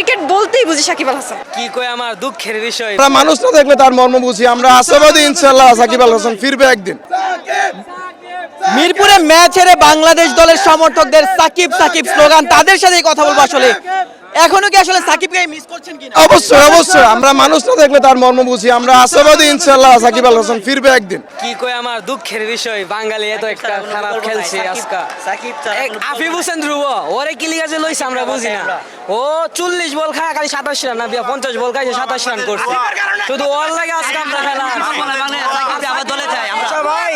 Cricket বলতেই বুঝি সাকিব আল হাসান। কি কয় আমার দুঃখের বিষয়, আমরা মানুষ না দেখলে তার মর্ম বুঝি। আমরা আশাবাদী ইনশাআল্লাহ সাকিব আল হাসান ফিরবে একদিন। মিরপুরে ম্যাচ হেরে বাংলাদেশ দলের সমর্থকদের সাকিব সাকিব স্লোগান, তাদের সাথেই কথা বলবো। আসলে এখনো কি আসলে সাকিবকে মিস করছেন কিনা? অবশ্যই অবশ্যই, আমরা মানুষ না দেখলে তার মর্ম বুঝি। আমরা আশাবাদী ইনশাআল্লাহ সাকিব আল হাসান ফিরবে একদিন। কি কয় আমার দুঃখের বিষয়, বাঙালি এত একটা খারাপ খেলছে আজকে। আফিফ হোসেন ধ্রুব ওরে কি লিগাছে লইছে আমরা বুঝি না। ও 40 বল খায় খালি 27 রান না 50 বল খাইছে 27 রান করছে। শুধু ওর লাগে আজকে আমরা খেলা আবার দলে যায়। আমরা ভাই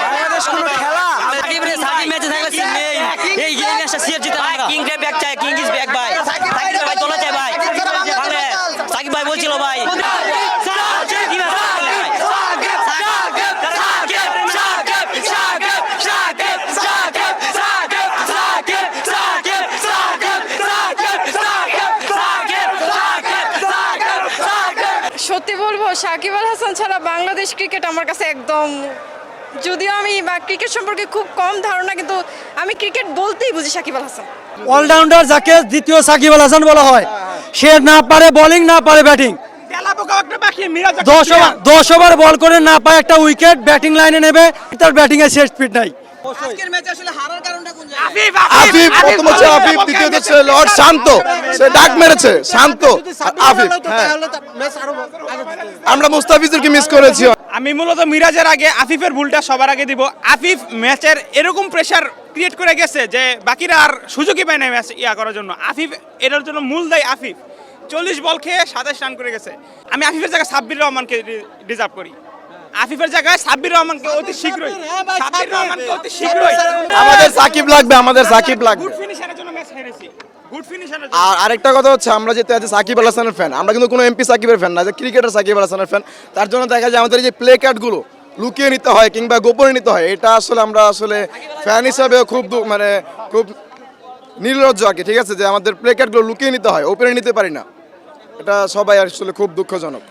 বাংলাদেশ কোনো খেলা সাকিব রে সাকিব ম্যাচে থাকলে নেই এই ম্যাচটা সিএফ জিতা আমরা। কিং রে ব্যাক চাই, কিং ইজ ব্যাক ভাই। সাকিব ভাই দলে যায় ভাই। তাহলে সাকিব ভাই বলছিল ভাই সত্যি বলবো সাকিব আল হাসান ছাড়া বাংলাদেশ ক্রিকেট আমার কাছে একদম, যদিও আমি ক্রিকেট সম্পর্কে খুব কম ধারণা, কিন্তু আমি ক্রিকেট বলতেই বুঝি সাকিব আল হাসান। অলরাউন্ডার যাকে দ্বিতীয় সাকিব আল হাসান বলা হয়, সে না পারে বোলিং না পারে ব্যাটিং। 10 ওভার বল করে না পায় একটা উইকেট, ব্যাটিং লাইনে নেবে, তার ব্যাটিং এর শেষ স্পিড নাই। আজকের ম্যাচে আসলে হারার কারণটা কোন জায়গায়? আফিফ প্রথম হচ্ছে আফিফ, দ্বিতীয়ত হচ্ছে লর্ড শান্ত, সে ডাক মেরেছে শান্ত আফিফ। হ্যাঁ, আমরা মুস্তাফিজুরকে মিস করেছি। আমি মূলত মিরাজের আগে আফিফের ভুলটা সবার আগে দিব। আফিফ ম্যাচের এরকম প্রেসার ক্রিয়েট করে গেছে যে বাকিরা আর সুযোগই পায় না ম্যাচ করার জন্য। আফিফ এটার জন্য মূল দায়ী আফিফ। 40 বল খেয়ে 27 রান করে গেছে। আমি আফিফের জায়গায় সাব্বির রহমানকে রিজার্ভ করি। আফিফের জায়গায় সাব্বির রহমানকে অতি শীঘ্রই আমাদের সাকিব লাগবে, আমাদের সাকিব লাগবে। গুড ফিনিশারের জন্য ম্যাচ হেরেছি। গুড ফিনিশারের আর আরেকটা কথা হচ্ছে, আমরা যেহেতু আজ সাকিব আল হাসানের ফ্যান, আমরা কিন্তু কোনো এমপি সাকিবের ফ্যান না, যে ক্রিকেটার সাকিব আল হাসানের ফ্যান। তার জন্য দেখা যায় আমাদের এই যে প্লে কার্ডগুলো লুকিয়ে নিতে হয় কিংবা গোপনে নিতে হয়, এটা আসলে আমরা আসলে ফ্যান হিসাবেও খুব খুব নির্লজ্জ আর কি। ঠিক আছে, যে আমাদের প্লে কার্ডগুলো লুকিয়ে নিতে হয়, ওপেনে নিতে পারি না, এটা সবাই আসলে খুব দুঃখজনক।